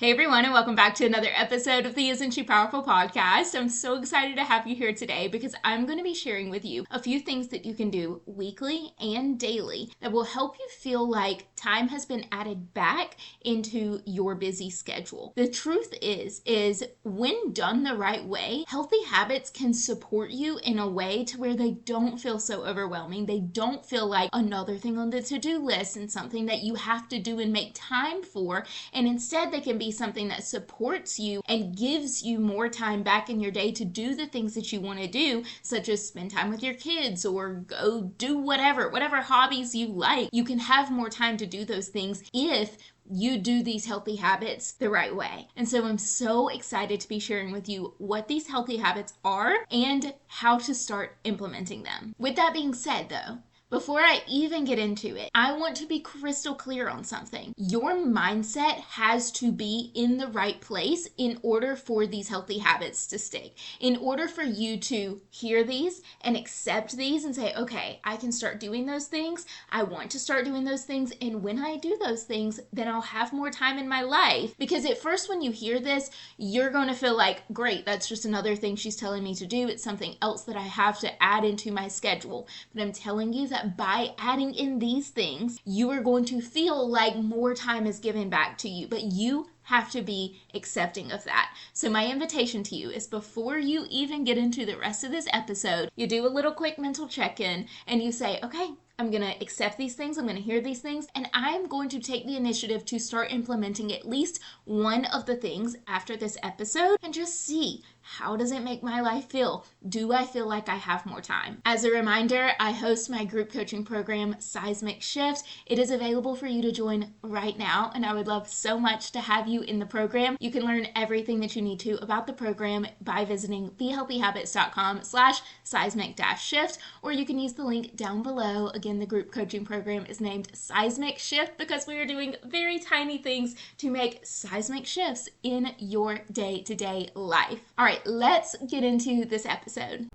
Hey everyone, and welcome back to another episode of the Isn't She Powerful podcast. I'm so excited to have you here today because I'm going to be sharing with you a few things that you can do weekly and daily that will help you feel like time has been added back into your busy schedule. The truth is when done the right way, healthy habits can support you in a way to where they don't feel so overwhelming. They don't feel like another thing on the to-do list and something that you have to do and make time for, and instead they can be something that supports you and gives you more time back in your day to do the things that you want to do, such as spend time with your kids or go do whatever hobbies you like. You can have more time to do those things if you do these healthy habits the right way. And so I'm so excited to be sharing with you what these healthy habits are and how to start implementing them. With that being said, though, before I even get into it, I want to be crystal clear on something. Your mindset has to be in the right place in order for these healthy habits to stick. In order for you to hear these and accept these and say, okay, I can start doing those things. I want to start doing those things. And when I do those things, then I'll have more time in my life. Because at first, when you hear this, you're going to feel like, great, that's just another thing she's telling me to do. It's something else that I have to add into my schedule. But I'm telling you that by adding in these things, you are going to feel like more time is given back to you, but you have to be accepting of that. So my invitation to you is, before you even get into the rest of this episode, you do a little quick mental check-in and you say, okay, I'm going to accept these things, I'm going to hear these things, and I'm going to take the initiative to start implementing at least one of the things after this episode and just see, how does it make my life feel? Do I feel like I have more time? As a reminder, I host my group coaching program, Seismic Shift. It is available for you to join right now, and I would love so much to have you in the program. You can learn everything that you need to about the program by visiting thehealthyhabits.com/seismic-shift, or you can use the link down below. Again, the group coaching program is named Seismic Shift because we are doing very tiny things to make seismic shifts in your day-to-day life. All right, let's get into this episode.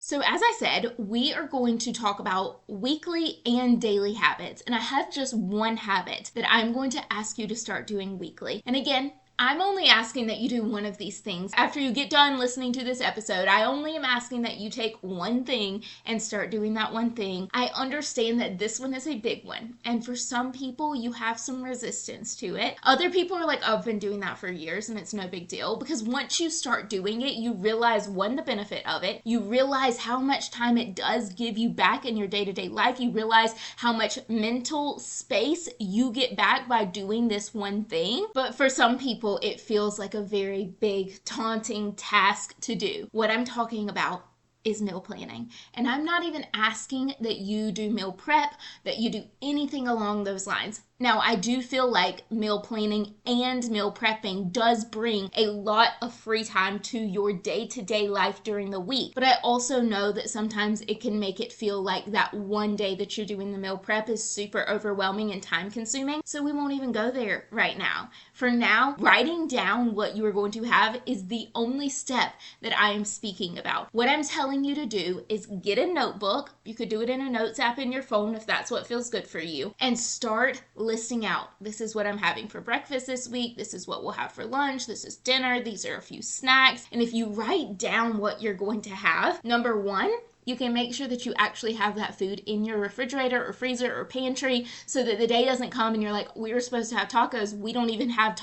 So as I said, we are going to talk about weekly and daily habits, and I have just one habit that I'm going to ask you to start doing weekly. And again, I'm only asking that you do one of these things. After you get done listening to this episode, I only am asking that you take one thing and start doing that one thing. I understand that this one is a big one, and for some people, you have some resistance to it. Other people are like, oh, I've been doing that for years and it's no big deal, because once you start doing it, you realize, one, the benefit of it. You realize how much time it does give you back in your day-to-day life. You realize how much mental space you get back by doing this one thing. But for some people, it feels like a very big, daunting task to do. What I'm talking about is meal planning. And I'm not even asking that you do meal prep, that you do anything along those lines. Now, I do feel like meal planning and meal prepping does bring a lot of free time to your day-to-day life during the week. But I also know that sometimes it can make it feel like that one day that you're doing the meal prep is super overwhelming and time-consuming. So we won't even go there right now. For now, writing down what you are going to have is the only step that I am speaking about. What I'm telling you to do is get a notebook. You could do it in a notes app in your phone if that's what feels good for you, and start listing out, this is what I'm having for breakfast this week, this is what we'll have for lunch, this is dinner, these are a few snacks. And if you write down what you're going to have, number one, you can make sure that you actually have that food in your refrigerator or freezer or pantry, so that the day doesn't come and you're like, we were supposed to have tacos, we don't even have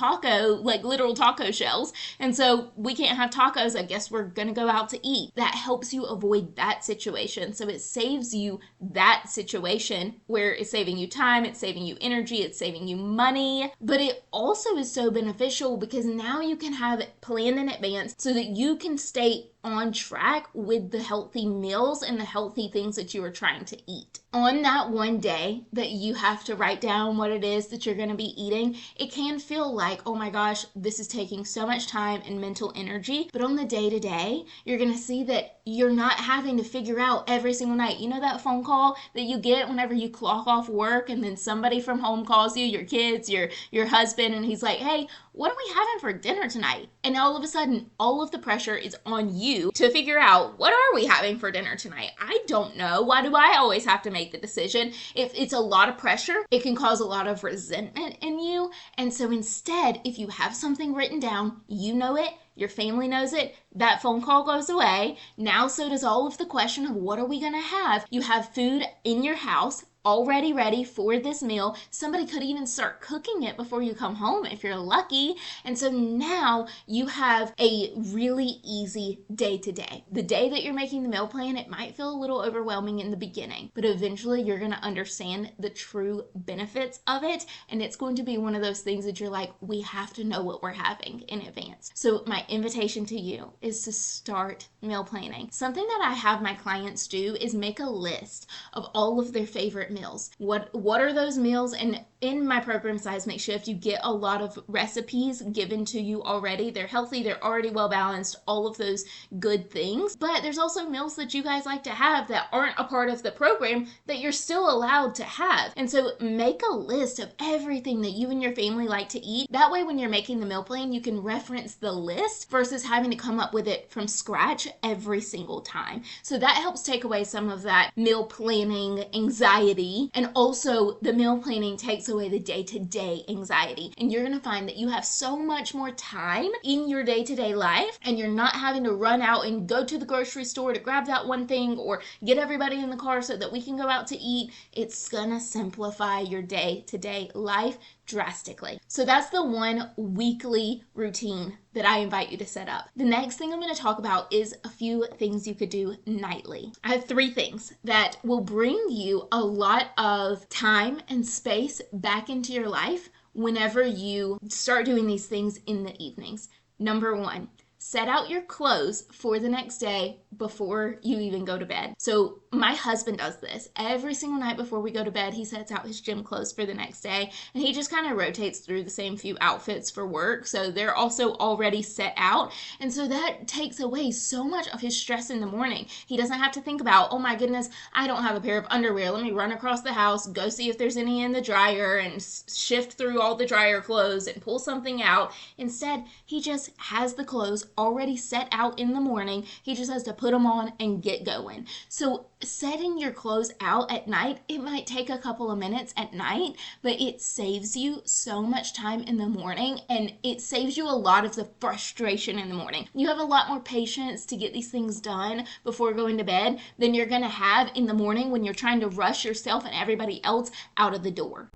literal taco shells, and so we can't have tacos, I guess we're gonna go out to eat. That helps you avoid that situation. So it saves you that situation where it's saving you time, it's saving you energy, it's saving you money. But it also is so beneficial because now you can have it planned in advance so that you can stay on track with the healthy meals and the healthy things that you are trying to eat. On that one day that you have to write down what it is that you're going to be eating, it can feel like, oh my gosh, this is taking so much time and mental energy. But on the day-to-day, you're going to see that you're not having to figure out every single night. You know that phone call that you get whenever you clock off work and then somebody from home calls you, your kids, your husband, and he's like, hey, what are we having for dinner tonight? And all of a sudden, all of the pressure is on you to figure out, what are we having for dinner tonight? I don't know. Why do I always have to make make the decision. If it's a lot of pressure, it can cause a lot of resentment in you. And so instead, if you have something written down, you know it, your family knows it, that phone call goes away. Now so does all of the question of what are we going to have? You have food in your house already ready for this meal. Somebody could even start cooking it before you come home if you're lucky. And so now you have a really easy day to day. The day that you're making the meal plan, it might feel a little overwhelming in the beginning, but eventually you're going to understand the true benefits of it. And it's going to be one of those things that you're like, we have to know what we're having in advance. So my invitation to you is to start meal planning. Something that I have my clients do is make a list of all of their favorite meals. What are those meals? And in my program Seismic Shift, you get a lot of recipes given to you already. They're healthy, they're already well balanced, all of those good things. But there's also meals that you guys like to have that aren't a part of the program that you're still allowed to have. And so make a list of everything that you and your family like to eat. That way when you're making the meal plan, you can reference the list versus having to come up with it from scratch every single time. So that helps take away some of that meal planning anxiety, and also the meal planning takes away the day-to-day anxiety. And you're gonna find that you have so much more time in your day-to-day life, and you're not having to run out and go to the grocery store to grab that one thing or get everybody in the car so that we can go out to eat. It's gonna simplify your day-to-day life drastically. So that's the one weekly routine that I invite you to set up. The next thing I'm going to talk about is a few things you could do nightly. I have 3 things that will bring you a lot of time and space back into your life whenever you start doing these things in the evenings. Number 1, set out your clothes for the next day before you even go to bed. So my husband does this. Every single night before we go to bed, he sets out his gym clothes for the next day, and he just kind of rotates through the same few outfits for work. So they're also already set out. And so that takes away so much of his stress in the morning. He doesn't have to think about, oh my goodness, I don't have a pair of underwear. Let me run across the house, go see if there's any in the dryer and shift through all the dryer clothes and pull something out. Instead, he just has the clothes already set out in the morning. He just has to put them on and get going. So setting your clothes out at night, it might take a couple of minutes at night, but it saves you so much time in the morning, and it saves you a lot of the frustration in the morning. You have a lot more patience to get these things done before going to bed than you're going to have in the morning when you're trying to rush yourself and everybody else out of the door.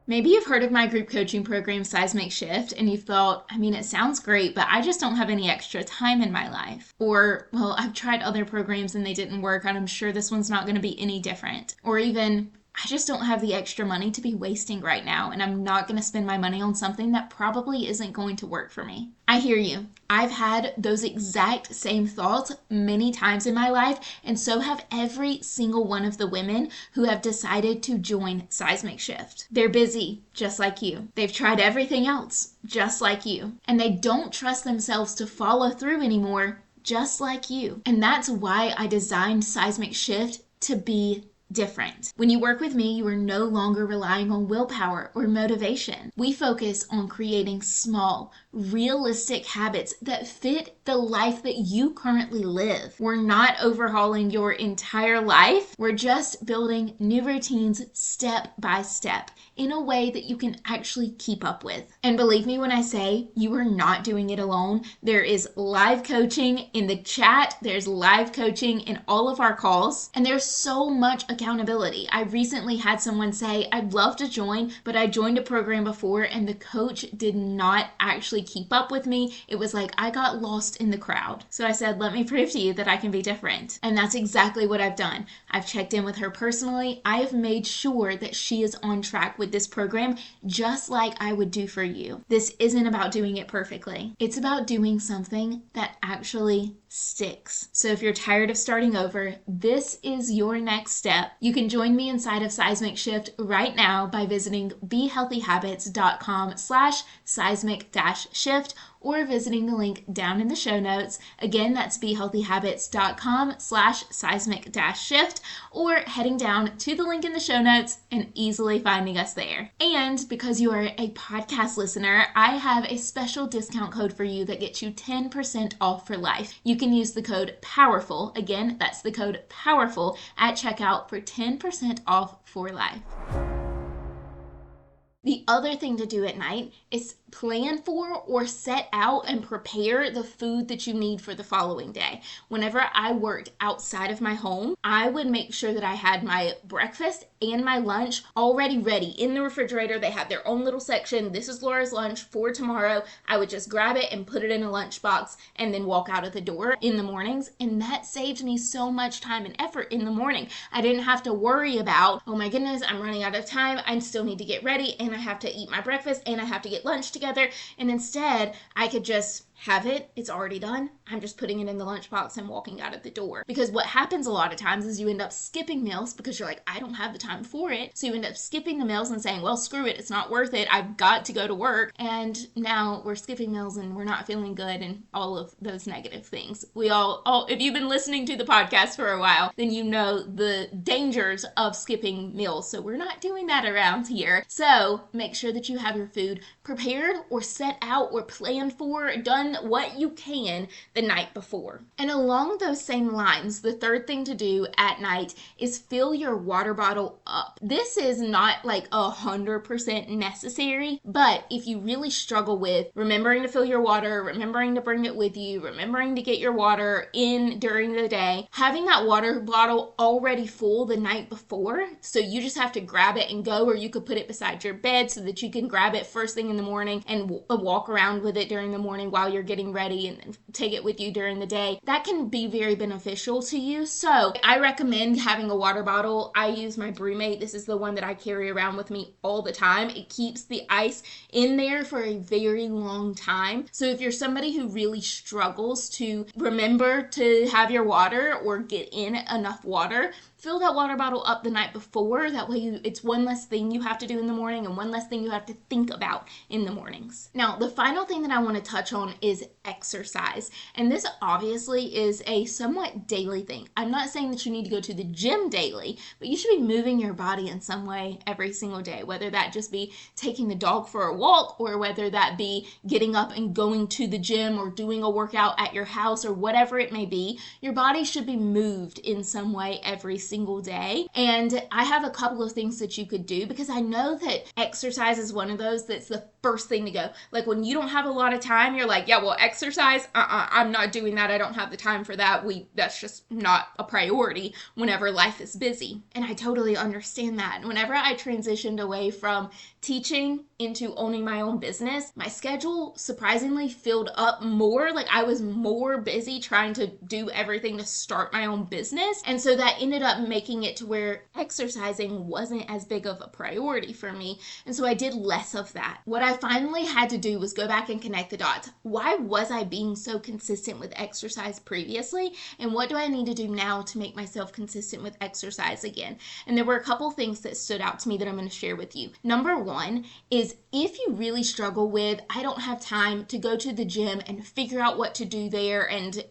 Maybe you've heard of my group coaching program, Seismic Shift, and you've thought, it sounds great, but I just don't have any extra time in my life. Or, well, I've tried other programs and they didn't work, and I'm sure this one's not going to be any different. Or even, I just don't have the extra money to be wasting right now, and I'm not going to spend my money on something that probably isn't going to work for me. I hear you. I've had those exact same thoughts many times in my life, and so have every single one of the women who have decided to join Seismic Shift. They're busy, just like you. They've tried everything else, just like you. And they don't trust themselves to follow through anymore, just like you. And that's why I designed Seismic Shift to be different. When you work with me, you are no longer relying on willpower or motivation. We focus on creating small, realistic habits that fit the life that you currently live. We're not overhauling your entire life. We're just building new routines step by step in a way that you can actually keep up with. And believe me when I say you are not doing it alone. There is live coaching in the chat. There's live coaching in all of our calls. And there's so much accountability. I recently had someone say, I'd love to join, but I joined a program before and the coach did not actually keep up with me. It was like I got lost in the crowd. So I said, let me prove to you that I can be different. And that's exactly what I've done. I've checked in with her personally. I have made sure that she is on track with this program, just like I would do for you. This isn't about doing it perfectly. It's about doing something that actually sticks. So if you're tired of starting over, this is your next step. You can join me inside of Seismic Shift right now by visiting behealthyhabits.com/seismic-shift, or visiting the link down in the show notes. Again, that's behealthyhabits.com/seismic-shift, or heading down to the link in the show notes and easily finding us there. And because you are a podcast listener, I have a special discount code for you that gets you 10% off for life. You can use the code POWERFUL. Again, that's the code POWERFUL at checkout for 10% off for life. The other thing to do at night is plan for or set out and prepare the food that you need for the following day. Whenever I worked outside of my home, I would make sure that I had my breakfast and my lunch already ready in the refrigerator. They had their own little section. This is Laura's lunch for tomorrow. I would just grab it and put it in a lunchbox and then walk out of the door in the mornings. And that saved me so much time and effort in the morning. I didn't have to worry about, oh my goodness, I'm running out of time. I still need to get ready and I have to eat my breakfast and I have to get lunch together. And instead, I could just have it. It's already done. I'm just putting it in the lunchbox and walking out of the door. Because what happens a lot of times is you end up skipping meals because you're like, I don't have the time for it. So you end up skipping the meals and saying, well, screw it. It's not worth it. I've got to go to work. And now we're skipping meals and we're not feeling good and all of those negative things. We all, if you've been listening to the podcast for a while, then you know the dangers of skipping meals. So we're not doing that around here. So make sure that you have your food prepared or set out or planned for, done what you can the night before. And along those same lines, the third thing to do at night is fill your water bottle up. This is not like 100% necessary, but if you really struggle with remembering to fill your water, remembering to bring it with you, remembering to get your water in during the day, having that water bottle already full the night before, so you just have to grab it and go, or you could put it beside your bed so that you can grab it first thing in the morning and walk around with it during the morning while you're getting ready and then take it with you during the day. That can be very beneficial to you. So I recommend having a water bottle. I use my Brewmate. This is the one that I carry around with me all the time. It keeps the ice in there for a very long time. So if you're somebody who really struggles to remember to have your water or get in enough water, fill that water bottle up the night before. That way it's one less thing you have to do in the morning and one less thing you have to think about in the mornings. Now, the final thing that I want to touch on is exercise. And this obviously is a somewhat daily thing. I'm not saying that you need to go to the gym daily, but you should be moving your body in some way every single day, whether that just be taking the dog for a walk or whether that be getting up and going to the gym or doing a workout at your house or whatever it may be. Your body should be moved in some way every single day. And I have a couple of things that you could do because I know that exercise is one of those that's the first thing to go. Like when you don't have a lot of time, you're like, yeah, well, exercise, I'm not doing that. I don't have the time for that. That's just not a priority whenever life is busy. And I totally understand that. Whenever I transitioned away from teaching into owning my own business, my schedule surprisingly filled up more. Like I was more busy trying to do everything to start my own business. And so that ended up making it to where exercising wasn't as big of a priority for me. And so I did less of that. What I finally had to do was go back and connect the dots. Why was I being so consistent with exercise previously? And what do I need to do now to make myself consistent with exercise again? And there were a couple things that stood out to me that I'm going to share with you. Number one is if you really struggle with, I don't have time to go to the gym and figure out what to do there and,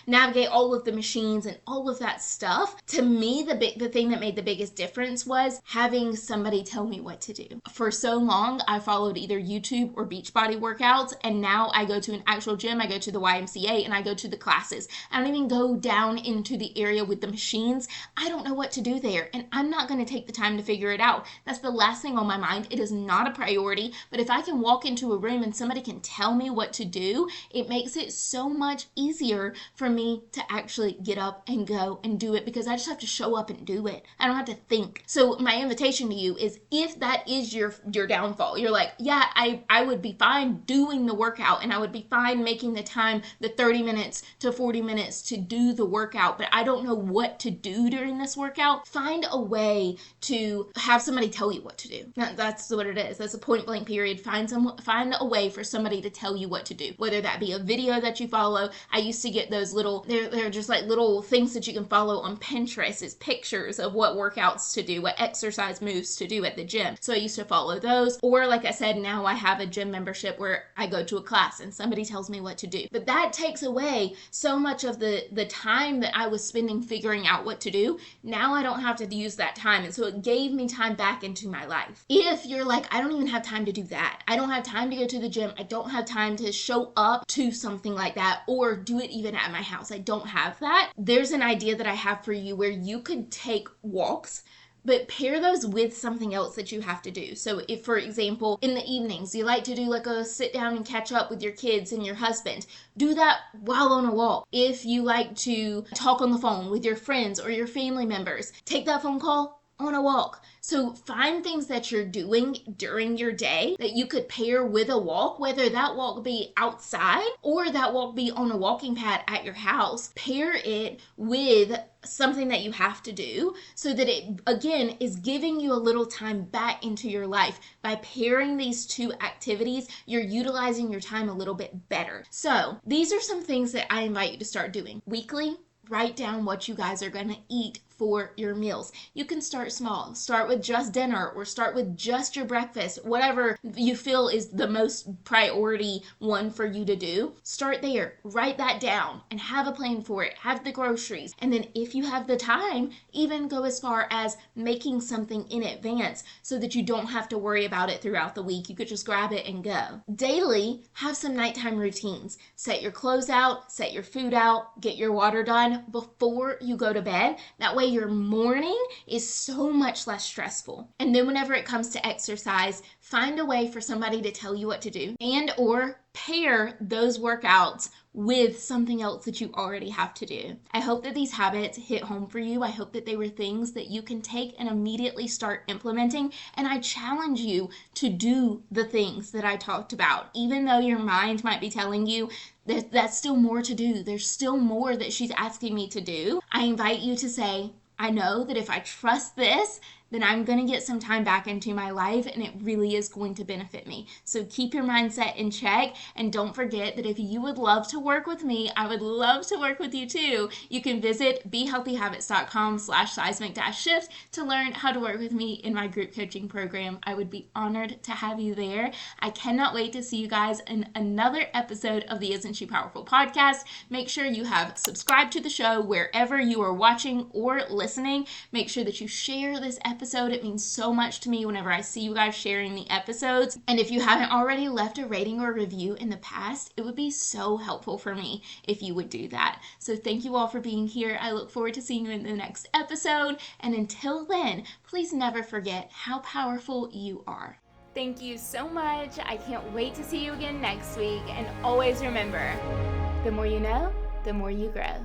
navigate all of the machines and all of that stuff. To me, the thing that made the biggest difference was having somebody tell me what to do. For so long, I followed either YouTube or Beachbody workouts, and now I go to an actual gym, I go to the YMCA, and I go to the classes. I don't even go down into the area with the machines. I don't know what to do there, and I'm not going to take the time to figure it out. That's the last thing on my mind. It is not a priority, but if I can walk into a room and somebody can tell me what to do, it makes it so much easier for me to actually get up and go and do it because I just have to show up and do it. I don't have to think. So my invitation to you is if that is your downfall, you're like, yeah, I would be fine doing the workout and I would be fine making the time, the 30 minutes to 40 minutes to do the workout, but I don't know what to do during this workout. Find a way to have somebody tell you what to do. That's what it is. That's a point blank period. Find a way for somebody to tell you what to do, whether that be a video that you follow. I used to get those little, they're just like little things that you can follow on Pinterest is pictures of what workouts to do, what exercise moves to do at the gym. So I used to follow those. Or like I said, now now I have a gym membership where I go to a class and somebody tells me what to do. But that takes away so much of the time that I was spending figuring out what to do. Now I don't have to use that time. And so it gave me time back into my life. If you're like, I don't even have time to do that. I don't have time to go to the gym. I don't have time to show up to something like that or do it even at my house. I don't have that. There's an idea that I have for you where you could take walks, but pair those with something else that you have to do. So if, for example, in the evenings, you like to do like a sit down and catch up with your kids and your husband, do that while on a walk. If you like to talk on the phone with your friends or your family members, take that phone call on a walk. So find things that you're doing during your day that you could pair with a walk, whether that walk be outside or that walk be on a walking pad at your house. Pair it with something that you have to do so that it, again, is giving you a little time back into your life. By pairing these two activities, you're utilizing your time a little bit better. So these are some things that I invite you to start doing weekly. Write down what you guys are going to eat for your meals. You can start small. Start with just dinner or start with just your breakfast. Whatever you feel is the most priority one for you to do. Start there. Write that down and have a plan for it. Have the groceries. And then if you have the time, even go as far as making something in advance so that you don't have to worry about it throughout the week. You could just grab it and go. Daily, have some nighttime routines. Set your clothes out, set your food out, get your water done before you go to bed. That way your morning is so much less stressful. And then whenever it comes to exercise, find a way for somebody to tell you what to do and or pair those workouts with something else that you already have to do. I hope that these habits hit home for you. I hope that they were things that you can take and immediately start implementing. And I challenge you to do the things that I talked about. Even though your mind might be telling you that's still more to do, there's still more that she's asking me to do, I invite you to say, I know that if I trust this, then I'm going to get some time back into my life and it really is going to benefit me. So keep your mindset in check and don't forget that if you would love to work with me, I would love to work with you too. You can visit behealthyhabits.com/seismic-shift to learn how to work with me in my group coaching program. I would be honored to have you there. I cannot wait to see you guys in another episode of the Isn't She Powerful podcast. Make sure you have subscribed to the show wherever you are watching or listening. Make sure that you share this episode. It means so much to me whenever I see you guys sharing the episodes. And if you haven't already left a rating or review in the past, it would be so helpful for me if you would do that. So thank you all for being here. I look forward to seeing you in the next episode. And until then, please never forget how powerful you are. Thank you so much. I can't wait to see you again next week. And always remember, the more you know, the more you grow.